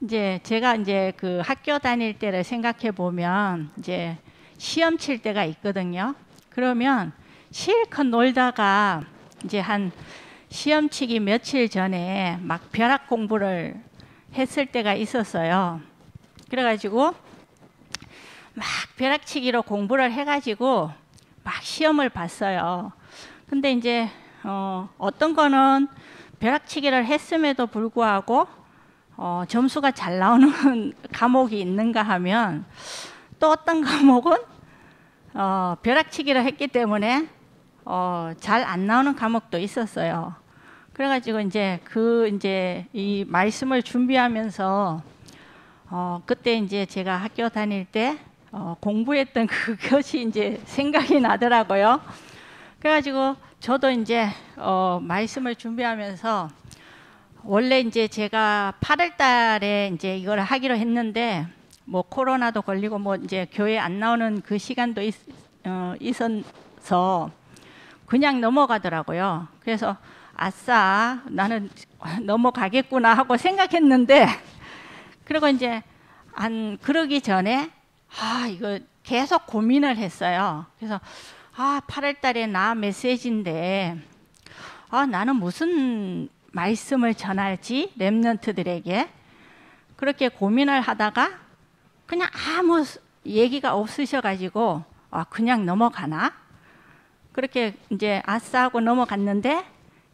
이제 제가 이제 그 학교 다닐 때를 생각해 보면 이제 시험 칠 때가 있거든요. 그러면 실컷 놀다가 이제 한 시험 치기 며칠 전에 막 벼락 공부를 했을 때가 있었어요. 그래가지고 막 벼락치기로 공부를 해가지고 막 시험을 봤어요. 근데 이제 어떤 거는 벼락치기를 했음에도 불구하고 점수가 잘 나오는 과목이 있는가 하면 또 어떤 과목은 벼락치기를 했기 때문에 잘 안 나오는 과목도 있었어요. 그래가지고 이제 이 말씀을 준비하면서 그때 이제 제가 학교 다닐 때 공부했던 그것이 이제 생각이 나더라고요. 그래가지고 저도 이제 말씀을 준비하면서 원래 이제 제가 8월 달에 이제 이걸 하기로 했는데 뭐 코로나도 걸리고 뭐 이제 교회 안 나오는 그 시간도 있어서 그냥 넘어가더라고요. 그래서 아싸 나는 넘어가겠구나 하고 생각했는데 그리고 이제 그러기 전에 이거 계속 고민을 했어요. 그래서 8월 달에 나 메시지인데 나는 무슨 말씀을 전할지 렘넌트들에게 그렇게 고민을 하다가 그냥 아무 얘기가 없으셔가지고 그냥 넘어가나 그렇게 이제 아싸 하고 넘어갔는데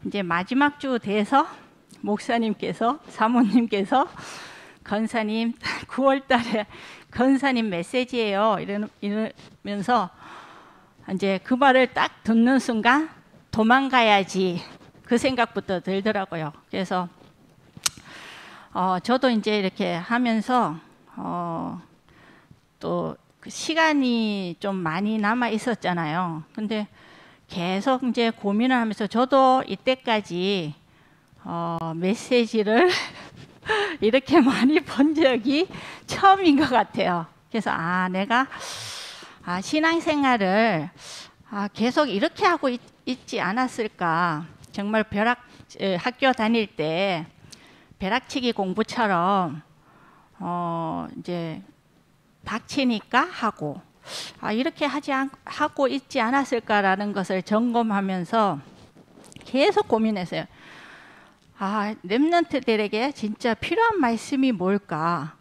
이제 마지막 주 돼서 목사님께서 사모님께서 건사님 9월 달에 건사님 메시지예요 이러면서 이제 그 말을 딱 듣는 순간 도망가야지 그 생각부터 들더라고요. 그래서 저도 이제 이렇게 하면서 또 그 시간이 좀 많이 남아 있었잖아요. 근데 계속 이제 고민을 하면서 저도 이때까지 메시지를 이렇게 많이 본 적이 처음인 것 같아요. 그래서 내가 신앙생활을 계속 이렇게 하고 있지 않았을까. 정말 학교 다닐 때 벼락치기 공부처럼 이제 닥치니까 하고 이렇게 하고 있지 않았을까라는 것을 점검하면서 계속 고민했어요. 렘넌트들에게 진짜 필요한 말씀이 뭘까?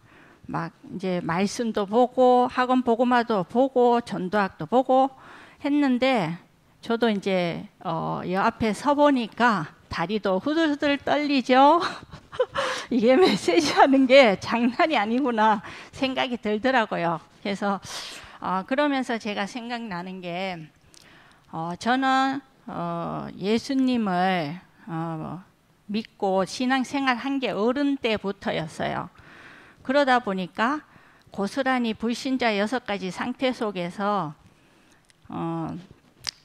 막 이제 말씀도 보고 학원 보고마도 보고 전도학도 보고 했는데 저도 이제 여 앞에 서 보니까 다리도 후들후들 떨리죠. 이게 메시지 하는 게 장난이 아니구나 생각이 들더라고요. 그래서 그러면서 제가 생각나는 게 저는 예수님을 믿고 신앙생활 한 게 어른 때부터였어요. 그러다 보니까 고스란히 불신자 6가지 상태 속에서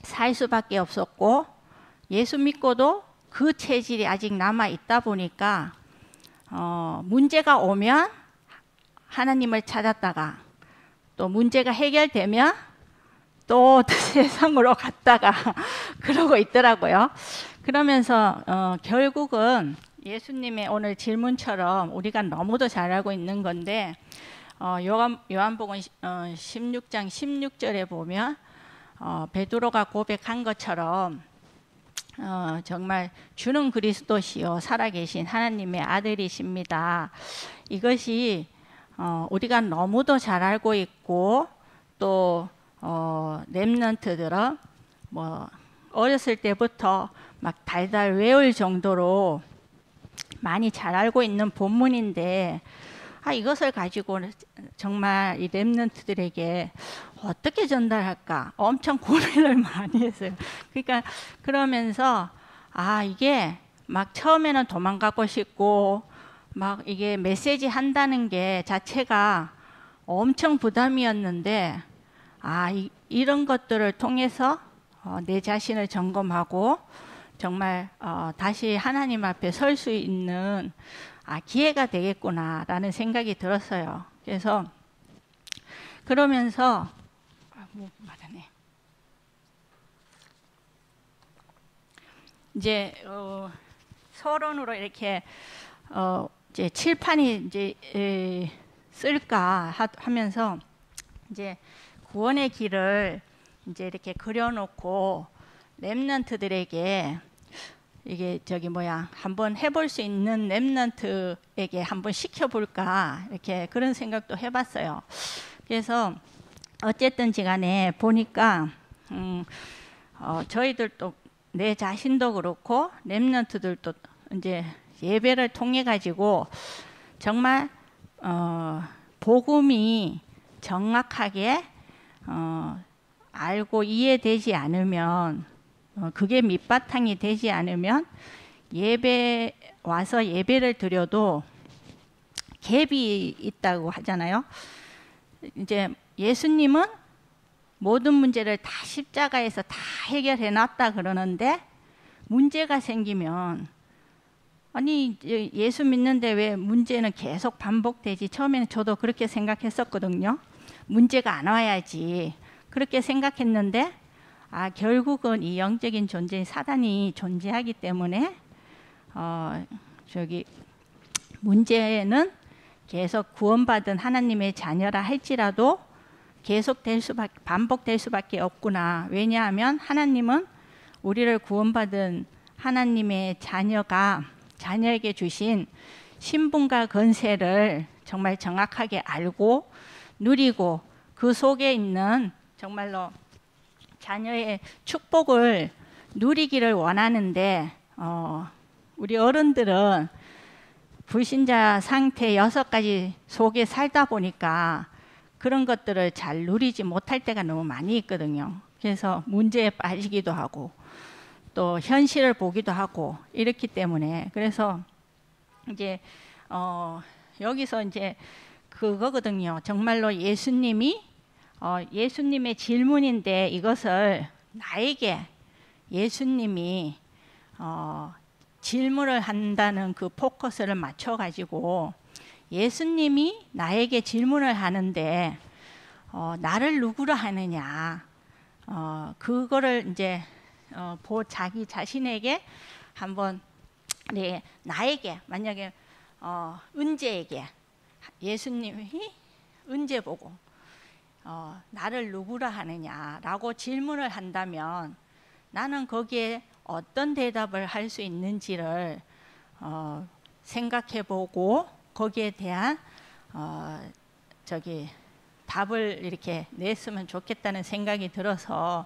살 수밖에 없었고 예수 믿고도 그 체질이 아직 남아 있다 보니까 문제가 오면 하나님을 찾았다가 또 문제가 해결되면 또 세상으로 갔다가 그러고 있더라고요. 그러면서 결국은 예수님의 오늘 질문처럼 우리가 너무도 잘 알고 있는 건데 요한복음 16장 16절에 보면 베드로가 고백한 것처럼 정말 주는 그리스도시요 살아계신 하나님의 아들이십니다. 이것이 우리가 너무도 잘 알고 있고 또 렘넌트들은 뭐 어렸을 때부터 막 달달 외울 정도로 많이 잘 알고 있는 본문인데 이것을 가지고 정말 이 렘넌트들에게 어떻게 전달할까 엄청 고민을 많이 했어요. 그러니까 그러면서 이게 막 처음에는 도망가고 싶고 막 이게 메시지 한다는 게 자체가 엄청 부담이었는데 이런 것들을 통해서 내 자신을 점검하고 정말 다시 하나님 앞에 설 수 있는 기회가 되겠구나라는 생각이 들었어요. 그래서 그러면서 말하네. 이제 서론으로 이렇게 이제 칠판이 이제 쓸까 하면서 이제 구원의 길을 이제 이렇게 그려놓고 렘넌트들에게 이게 한번 해볼 수 있는 렘넌트에게 한번 시켜볼까 이렇게 그런 생각도 해봤어요. 그래서 어쨌든지 간에 보니까 저희들도 내 자신도 그렇고 렘넌트들도 이제 예배를 통해 가지고 정말 복음이 정확하게 알고 이해되지 않으면 그게 밑바탕이 되지 않으면 예배 와서 예배를 드려도 갭이 있다고 하잖아요. 이제 예수님은 모든 문제를 다 십자가에서 다 해결해 놨다 그러는데 문제가 생기면 아니 예수 믿는데 왜 문제는 계속 반복되지? 처음에는 저도 그렇게 생각했었거든요. 문제가 안 와야지 그렇게 생각했는데 결국은 이 영적인 존재인 사단이 존재하기 때문에 문제는 계속 구원받은 하나님의 자녀라 할지라도 반복될 수밖에 없구나. 왜냐하면 하나님은 우리를 구원받은 하나님의 자녀에게 주신 신분과 권세를 정말 정확하게 알고 누리고 그 속에 있는 정말로 자녀의 축복을 누리기를 원하는데 우리 어른들은 불신자 상태 6가지 속에 살다 보니까 그런 것들을 잘 누리지 못할 때가 너무 많이 있거든요. 그래서 문제에 빠지기도 하고 또 현실을 보기도 하고 이렇기 때문에 그래서 이제 여기서 이제 그거거든요. 정말로 예수님의 질문인데 이것을 나에게 예수님이 질문을 한다는 그 포커스를 맞춰가지고 예수님이 나에게 질문을 하는데 나를 누구로 하느냐 그거를 이제 자기 자신에게 한번 나에게 만약에 은재에게 예수님이 은재 보고 나를 누구라 하느냐라고 질문을 한다면 나는 거기에 어떤 대답을 할 수 있는지를 생각해보고 거기에 대한 답을 이렇게 냈으면 좋겠다는 생각이 들어서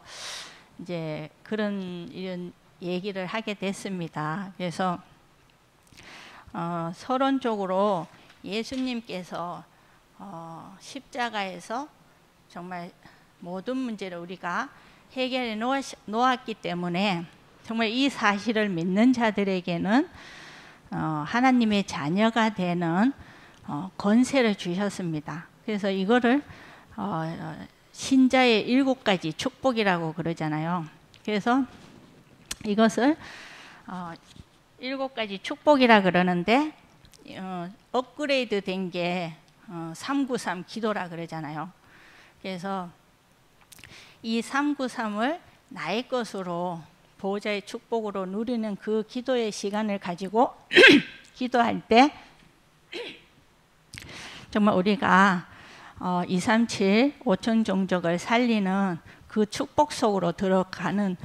이제 이런 얘기를 하게 됐습니다. 그래서 서론적으로 예수님께서 십자가에서 정말 모든 문제를 우리가 해결해 놓았기 때문에 정말 이 사실을 믿는 자들에게는 하나님의 자녀가 되는 권세를 주셨습니다. 그래서 이거를 신자의 7가지 축복이라고 그러잖아요. 그래서 이것을 7가지 축복이라 그러는데 업그레이드 된 게 393 기도라 그러잖아요. 그래서 이 393을 나의 것으로 보호자의 축복으로 누리는 그 기도의 시간을 가지고 기도할 때 정말 우리가 237 5천 종족을 살리는 그 축복 속으로 들어가는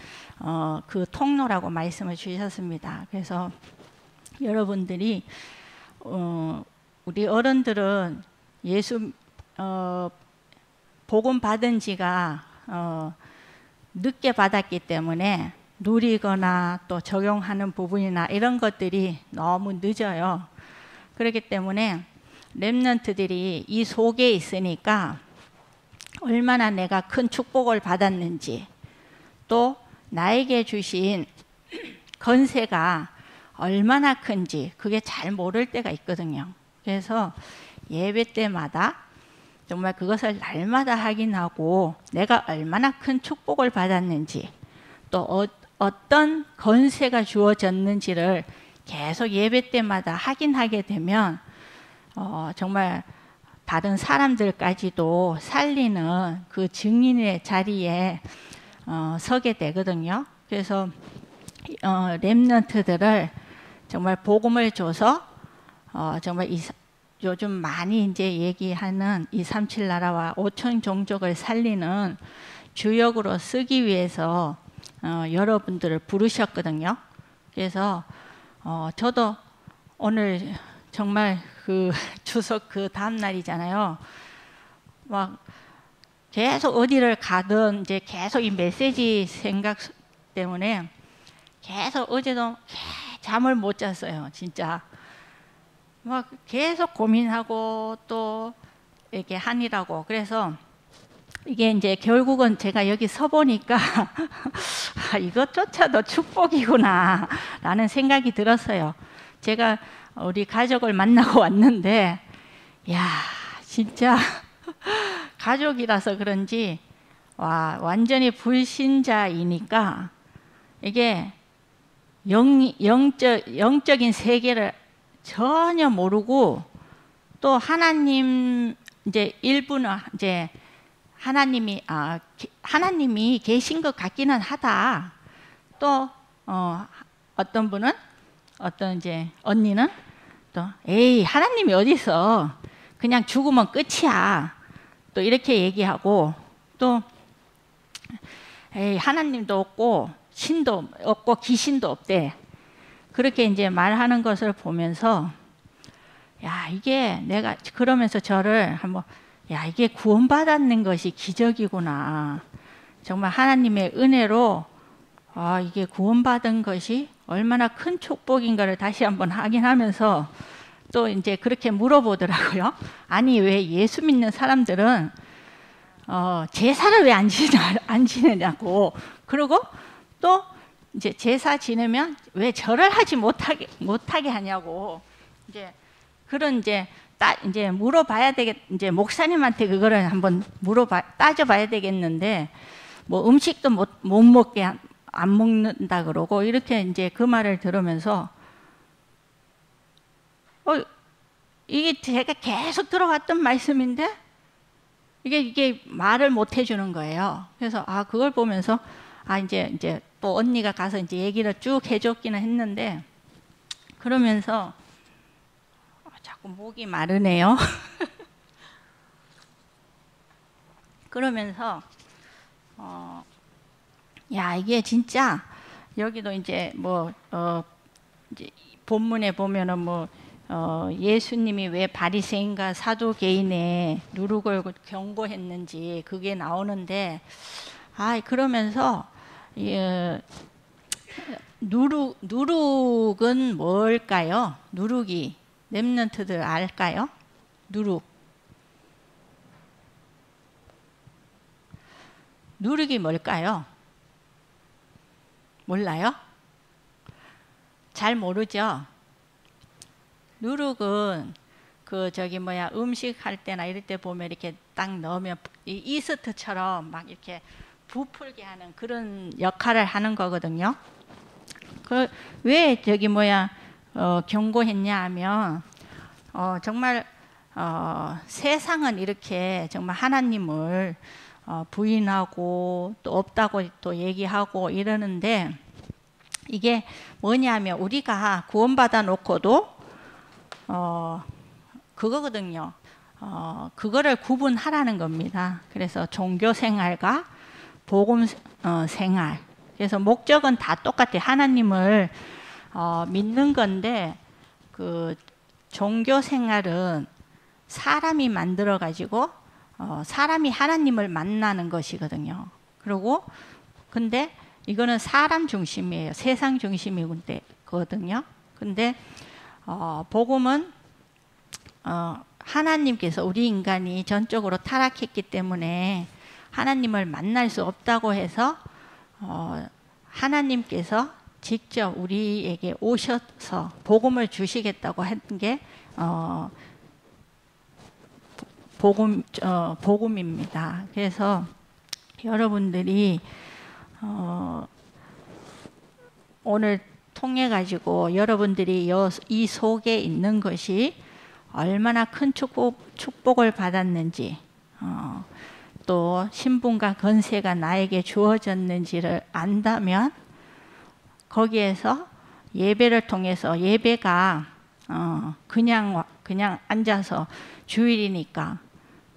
그 통로라고 말씀을 주셨습니다. 그래서 여러분들이 우리 어른들은 예수 복음 받은 지가 늦게 받았기 때문에 누리거나 또 적용하는 부분이나 이런 것들이 너무 늦어요. 그렇기 때문에 렘넌트들이 이 속에 있으니까 얼마나 내가 큰 축복을 받았는지 또 나에게 주신 권세가 얼마나 큰지 그게 잘 모를 때가 있거든요. 그래서 예배 때마다 정말 그것을 날마다 확인하고 내가 얼마나 큰 축복을 받았는지 또 어떤 권세가 주어졌는지를 계속 예배 때마다 확인하게 되면 정말 다른 사람들까지도 살리는 그 증인의 자리에 서게 되거든요. 그래서 렘넌트들을 정말 복음을 줘서 정말 요즘 많이 이제 얘기하는 237 나라와 5천 종족을 살리는 주역으로 쓰기 위해서 여러분들을 부르셨거든요. 그래서 저도 오늘 정말 그 추석 그 다음 날이잖아요. 막 계속 어디를 가든 이제 계속 이 메시지 생각 때문에 계속 어제도 잠을 못 잤어요. 진짜 막 계속 고민하고 또 이렇게 하느라고. 그래서 이게 이제 결국은 제가 여기 서 보니까 아, 이것조차도 축복이구나 라는 생각이 들었어요. 제가 우리 가족을 만나고 왔는데 야 진짜 가족이라서 그런지 와 완전히 불신자이니까 이게 영적인 세계를 전혀 모르고 또 하나님 이제 일부는 이제 하나님이 계신 것 같기는 하다. 또 어떤 분은 어떤 이제 언니는 또 에이 하나님이 어디 있어? 그냥 죽으면 끝이야. 또 이렇게 얘기하고 또 에이 하나님도 없고 신도 없고 귀신도 없대. 그렇게 이제 말하는 것을 보면서 야 이게 내가 그러면서 저를 한번 야 이게 구원받았는 것이 기적이구나. 정말 하나님의 은혜로 이게 구원받은 것이 얼마나 큰 축복인가를 다시 한번 확인하면서 또 이제 그렇게 물어보더라고요. 아니 왜 예수 믿는 사람들은 제사를 왜 안 지내냐고. 그리고 또 이제 제사 지내면 왜 절을 하지 못하게 하냐고. 이제 그런 이제 물어봐야 이제 목사님한테 그거를 한번 따져봐야 되겠는데 뭐 음식도 못 먹게 안 먹는다 그러고 이렇게 이제 그 말을 들으면서 이게 제가 계속 들어왔던 말씀인데 이게 말을 못 해주는 거예요. 그래서 그걸 보면서 이제 또 언니가 가서 이제 얘기를 쭉 해줬기는 했는데 그러면서 자꾸 목이 마르네요. 그러면서 야 이게 진짜 여기도 이제 이제 본문에 보면은 예수님이 왜 바리새인과 사두개인의 누룩을 경고했는지 그게 나오는데 그러면서 누룩은 뭘까요? 누룩이 렘넌트들 알까요? 누룩이 뭘까요? 몰라요? 잘 모르죠? 누룩은 음식 할 때나 이럴 때 보면 이렇게 딱 넣으면 이스트처럼 막 이렇게 부풀게 하는 그런 역할을 하는 거거든요. 왜 경고했냐 하면 정말 세상은 이렇게 정말 하나님을 부인하고 또 없다고 또 얘기하고 이러는데 이게 뭐냐면 우리가 구원받아 놓고도 그거거든요. 그거를 구분하라는 겁니다. 그래서 종교 생활과 복음 생활. 그래서 목적은 다 똑같아요. 하나님을 믿는 건데 그 종교 생활은 사람이 만들어 가지고 사람이 하나님을 만나는 것이거든요. 그리고 근데 이거는 사람 중심이에요. 세상 중심이거든요. 근데 복음은 하나님께서 우리 인간이 전적으로 타락했기 때문에 하나님을 만날 수 없다고 해서 하나님께서 직접 우리에게 오셔서 복음을 주시겠다고 한 게 복음입니다. 그래서 여러분들이 오늘 통해 가지고 여러분들이 이 속에 있는 것이 얼마나 큰 축복을 받았는지 또 신분과 권세가 나에게 주어졌는지를 안다면 거기에서 예배를 통해서 예배가 그냥 앉아서 주일이니까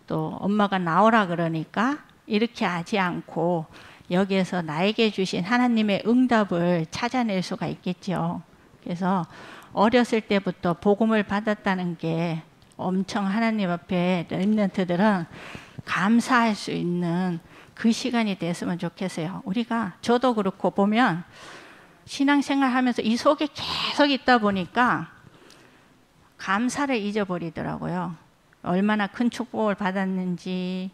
또 엄마가 나오라 그러니까 이렇게 하지 않고 여기에서 나에게 주신 하나님의 응답을 찾아낼 수가 있겠죠. 그래서 어렸을 때부터 복음을 받았다는 게 엄청 하나님 앞에 렘넌트들은 감사할 수 있는 그 시간이 됐으면 좋겠어요. 저도 그렇고 보면 신앙생활 하면서 이 속에 계속 있다 보니까 감사를 잊어버리더라고요. 얼마나 큰 축복을 받았는지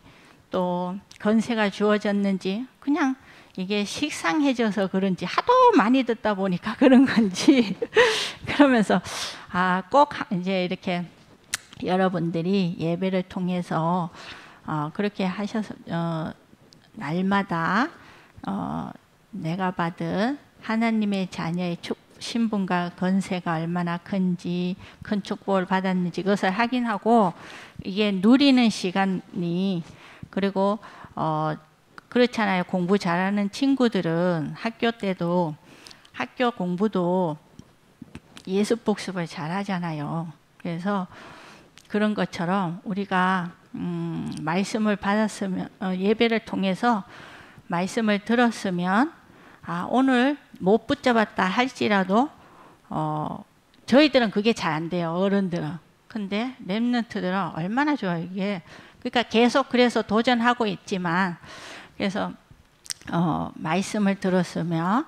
또 건세가 주어졌는지 그냥 이게 식상해져서 그런지 하도 많이 듣다 보니까 그런 건지 그러면서 꼭 이제 이렇게 여러분들이 예배를 통해서 그렇게 하셔서 날마다 내가 받은 하나님의 자녀의 신분과 건세가 얼마나 큰지 큰 축복을 받았는지 그것을 확인하고 이게 누리는 시간이 그리고 그렇잖아요. 공부 잘하는 친구들은 학교 때도 학교 공부도 예습 복습을 잘하잖아요. 그래서 그런 것처럼 우리가 말씀을 받았으면 예배를 통해서 말씀을 들었으면 오늘 못 붙잡았다 할지라도 저희들은 그게 잘 안 돼요. 어른들은. 근데 렘넌트들은 얼마나 좋아요. 이게 그러니까 계속 그래서 도전하고 있지만 그래서 말씀을 들었으면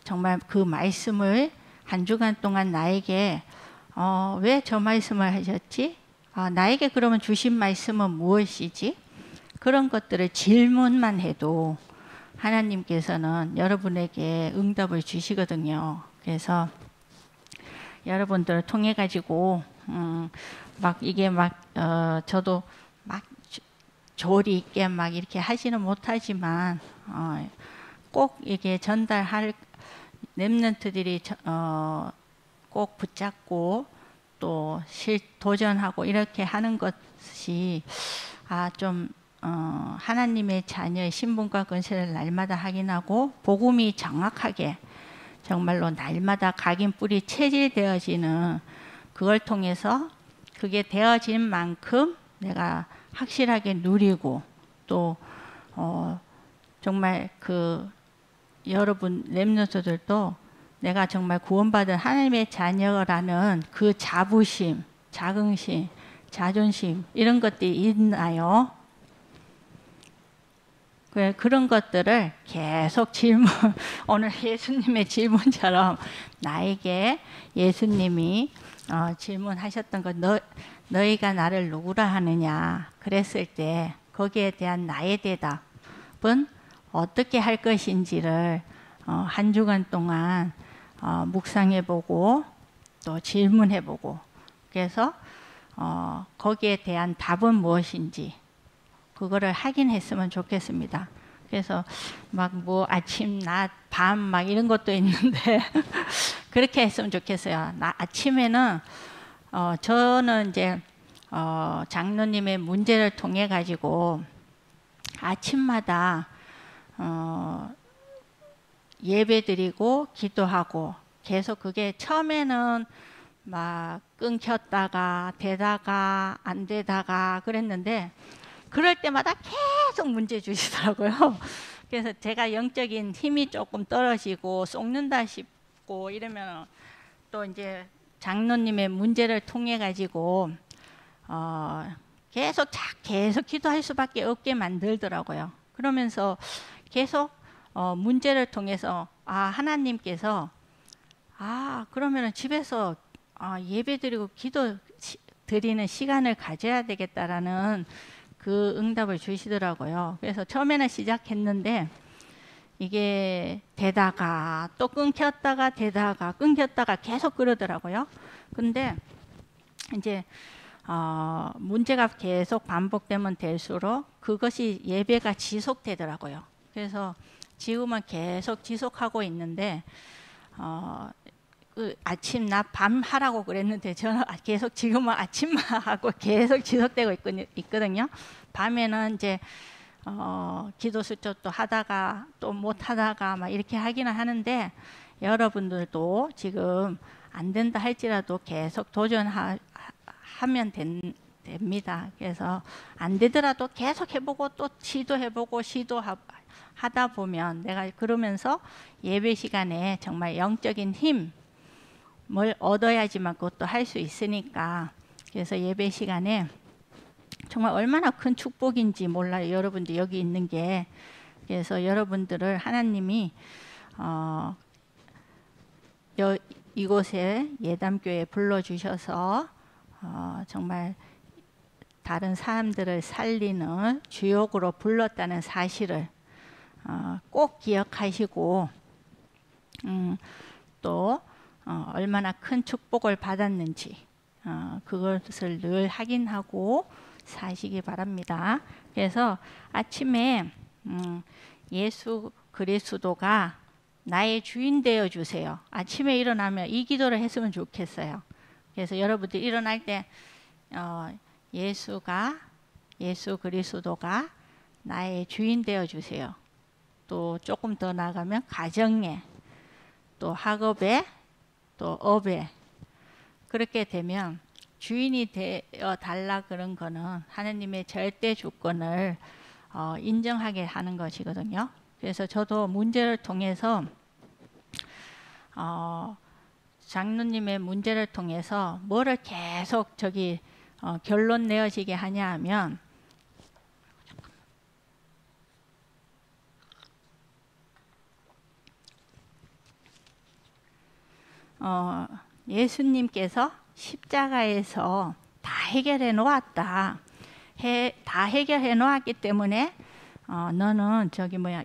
정말 그 말씀을 한 주간 동안 나에게 왜 저 말씀을 하셨지? 나에게 그러면 주신 말씀은 무엇이지? 그런 것들을 질문만 해도 하나님께서는 여러분에게 응답을 주시거든요. 그래서 여러분들을 통해 가지고 막 이게 저도 막 조리 있게 막 이렇게 하지는 못하지만 꼭 이게 전달할 렘넌트들이 꼭 붙잡고 또 도전하고 이렇게 하는 것이 좀 하나님의 자녀의 신분과 건세를 날마다 확인하고 복음이 정확하게 정말로 날마다 각인 뿌리 체질되어지는 그걸 통해서 그게 되어진 만큼 내가 확실하게 누리고 또 정말 그 여러분 렘넌트들도 내가 정말 구원받은 하나님의 자녀라는 그 자부심, 자긍심, 자존심 이런 것들이 있나요? 그런 것들을 계속 오늘 예수님의 질문처럼 나에게 예수님이 질문하셨던 것, 너희가 나를 누구라 하느냐 그랬을 때 거기에 대한 나의 대답은 어떻게 할 것인지를 한 주간 동안 묵상해보고 또 질문해보고 그래서 거기에 대한 답은 무엇인지 그거를 확인했으면 좋겠습니다. 그래서 막 뭐 아침, 낮, 밤 막 이런 것도 있는데 그렇게 했으면 좋겠어요. 아침에는 저는 이제 장로님의 문제를 통해 가지고 아침마다 예배드리고 기도하고 계속 그게 처음에는 막 끊겼다가 되다가 안 되다가 그랬는데 그럴 때마다 계속 문제 주시더라고요. 그래서 제가 영적인 힘이 조금 떨어지고 썩는다 싶고 이러면 또 이제 장로님의 문제를 통해 가지고 계속 기도할 수밖에 없게 만들더라고요. 그러면서 계속 문제를 통해서 하나님께서 그러면은 집에서 예배드리고 기도 드리는 시간을 가져야 되겠다라는 그 응답을 주시더라고요. 그래서 처음에는 시작했는데 이게 되다가 또 끊겼다가 되다가 끊겼다가 계속 그러더라고요. 근데 이제 문제가 계속 반복되면 될수록 그것이 예배가 지속되더라고요. 그래서 지금은 계속 지속하고 있는데 아침, 낮, 밤 하라고 그랬는데 저는 계속 지금은 아침만 하고 계속 지속되고 있거든요. 밤에는 이제 기도 수첩도 하다가 또 못 하다가 막 이렇게 하기는 하는데 여러분들도 지금 안 된다 할지라도 계속 도전하면 됩니다. 그래서 안 되더라도 계속 해보고 또 시도해보고 하다 보면 내가 그러면서 예배 시간에 정말 영적인 힘을 얻어야지만 그것도 할 수 있으니까, 그래서 예배 시간에 정말 얼마나 큰 축복인지 몰라요. 여러분들 여기 있는 게. 그래서 여러분들을 하나님이 이곳에 예담교회에 불러주셔서 정말 다른 사람들을 살리는 주역으로 불렀다는 사실을 꼭 기억하시고, 또 얼마나 큰 축복을 받았는지 그것을 늘 확인하고 사시기 바랍니다. 그래서 아침에 예수 그리스도가 나의 주인 되어 주세요. 아침에 일어나면 이 기도를 했으면 좋겠어요. 그래서 여러분들 일어날 때 예수 그리스도가 나의 주인 되어 주세요. 또 조금 더 나가면 가정에, 또 학업에, 또 업에, 그렇게 되면 주인이 되어 달라 그런 거는 하나님의 절대 주권을 인정하게 하는 것이거든요. 그래서 저도 문제를 통해서 장로님의 문제를 통해서 뭐를 계속 결론 내어지게 하냐 하면, 예수님께서 십자가에서 다 해결해 놓았다. 다 해결해 놓았기 때문에 너는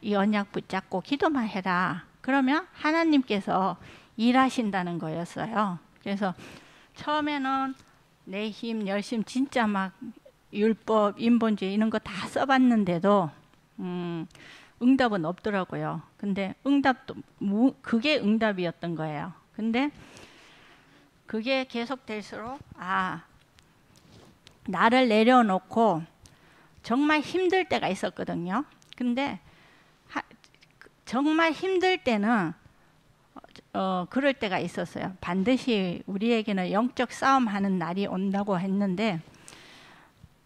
이 언약 붙잡고 기도만 해라. 그러면 하나님께서 일하신다는 거였어요. 그래서 처음에는 내 힘, 열심 진짜 막 율법, 인본주의 이런 거 다 써봤는데도 응답은 없더라고요. 근데 그게 응답이었던 거예요. 근데 그게 계속될수록 나를 내려놓고 정말 힘들 때가 있었거든요. 근데 정말 힘들 때는 그럴 때가 있었어요. 반드시 우리에게는 영적 싸움하는 날이 온다고 했는데,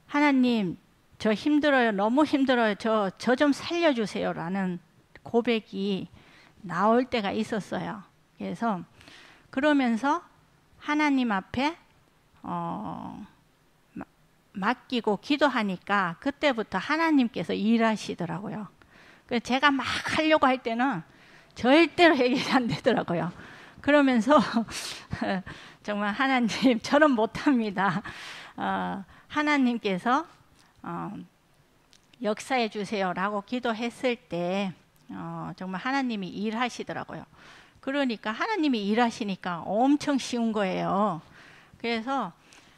하나님 저 힘들어요. 너무 힘들어요. 저 좀 살려주세요 라는 고백이 나올 때가 있었어요. 그래서 그러면서 하나님 앞에 맡기고 기도하니까 그때부터 하나님께서 일하시더라고요. 그래서 제가 막 하려고 할 때는 절대로 해결이 안 되더라고요. 그러면서 정말 하나님 저는 못합니다. 하나님께서 역사해 주세요 라고 기도했을 때 정말 하나님이 일하시더라고요. 그러니까 하나님이 일하시니까 엄청 쉬운 거예요. 그래서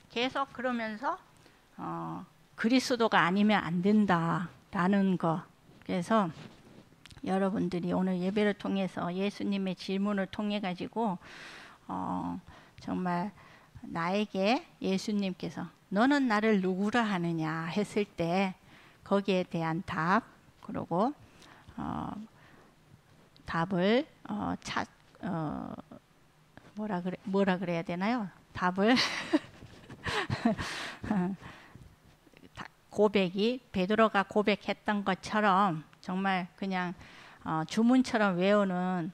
계속 그러면서 그리스도가 아니면 안 된다라는 거. 그래서 여러분들이 오늘 예배를 통해서 예수님의 질문을 통해 가지고 정말 나에게 예수님께서 너는 나를 누구라 하느냐 했을 때 거기에 대한 답, 그리고 답을 뭐라 그래야 되나요? 답을 고백이 베드로가 고백했던 것처럼 정말 그냥 주문처럼 외우는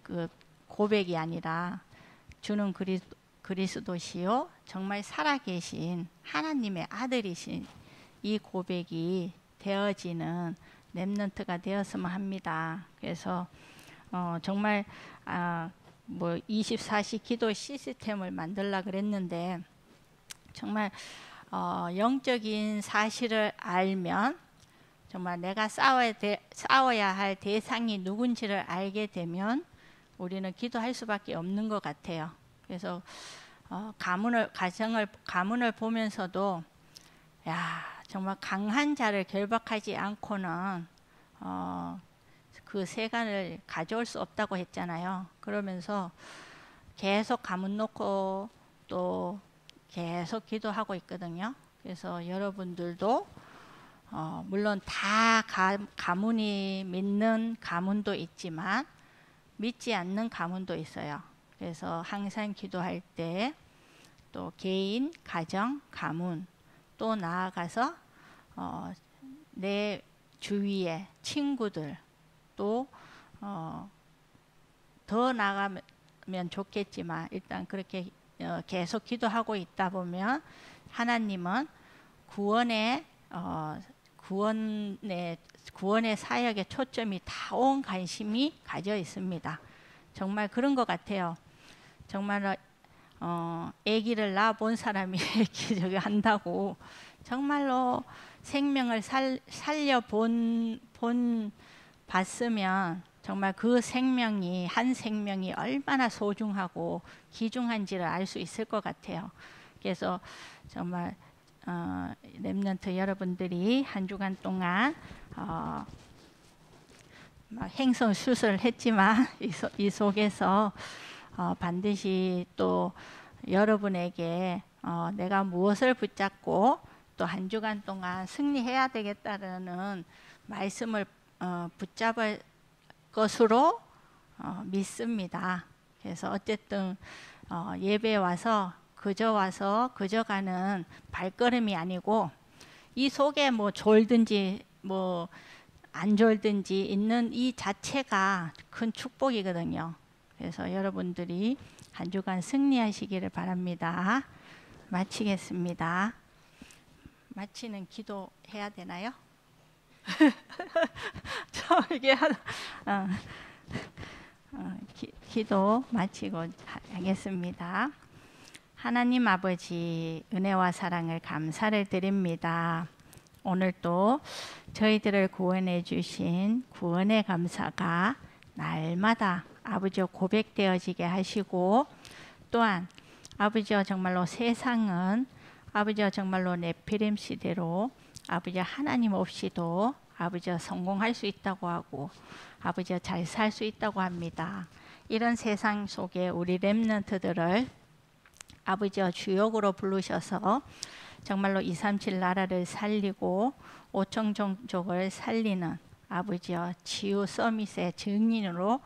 그 고백이 아니라 주는 그리스도시요 정말 살아계신 하나님의 아들이신 이 고백이 되어지는 렘넌트가 되었으면 합니다. 그래서 정말 24시 기도 시스템을 만들라 그랬는데, 정말 영적인 사실을 알면 정말 내가 싸워야 할 대상이 누군지를 알게 되면 우리는 기도할 수밖에 없는 것 같아요. 그래서 가문을 보면서도 정말 강한 자를 결박하지 않고는 그 세간을 가져올 수 없다고 했잖아요. 그러면서 계속 가문 놓고 또 계속 기도하고 있거든요. 그래서 여러분들도 물론 다 가문이 믿는 가문도 있지만 믿지 않는 가문도 있어요. 그래서 항상 기도할 때 또 개인, 가정, 가문 또 나아가서 내 주위의 친구들 또 더 나가면 좋겠지만 일단 그렇게 계속 기도하고 있다 보면 하나님은 구원의 사역에 초점이 다 온 관심이 가져 있습니다. 정말 그런 것 같아요. 정말 아기를 낳아본 사람이 저기 한다고 정말로 생명을 봤으면 정말 그 생명이 한 생명이 얼마나 소중하고 귀중한지를 알 수 있을 것 같아요. 그래서 정말 렘넌트 여러분들이 한 주간 동안 행성 수술을 했지만 이 속에서 반드시 또 여러분에게 내가 무엇을 붙잡고 또 한 주간 동안 승리해야 되겠다는 말씀을 붙잡을 것으로 믿습니다. 그래서 어쨌든 예배에 와서 그저 가는 발걸음이 아니고 이 속에 뭐 졸든지 뭐 안 졸든지 있는 이 자체가 큰 축복이거든요. 그래서 여러분들이 한 주간 승리하시기를 바랍니다. 마치겠습니다. 마치는 기도해야 되나요? 기도 마치고 하겠습니다. 하나님 아버지 은혜와 사랑을 감사를 드립니다. 오늘도 저희들을 구원해 주신 구원의 감사가 날마다 아버지여 고백되어지게 하시고 또한 아버지여 정말로 세상은 아버지여 정말로 네피림 시대로 아버지여 하나님 없이도 아버지여 성공할 수 있다고 하고 아버지여 잘 살 수 있다고 합니다. 이런 세상 속에 우리 렘넌트들을 아버지여 주역으로 부르셔서 정말로 237 나라를 살리고 5천 종족을 살리는 아버지여 치유 서밋의 증인으로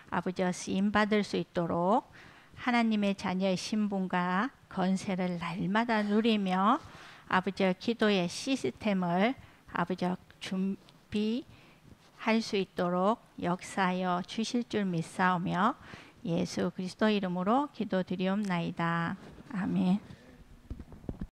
아버지여 쓰임 받을 수 있도록 하나님의 자녀의 신분과 건세를 날마다 누리며 아버지여 기도의 시스템을 아버지여 준비할 수 있도록 역사하여 주실 줄 믿사오며 예수 그리스도 이름으로 기도드리옵나이다. 아멘.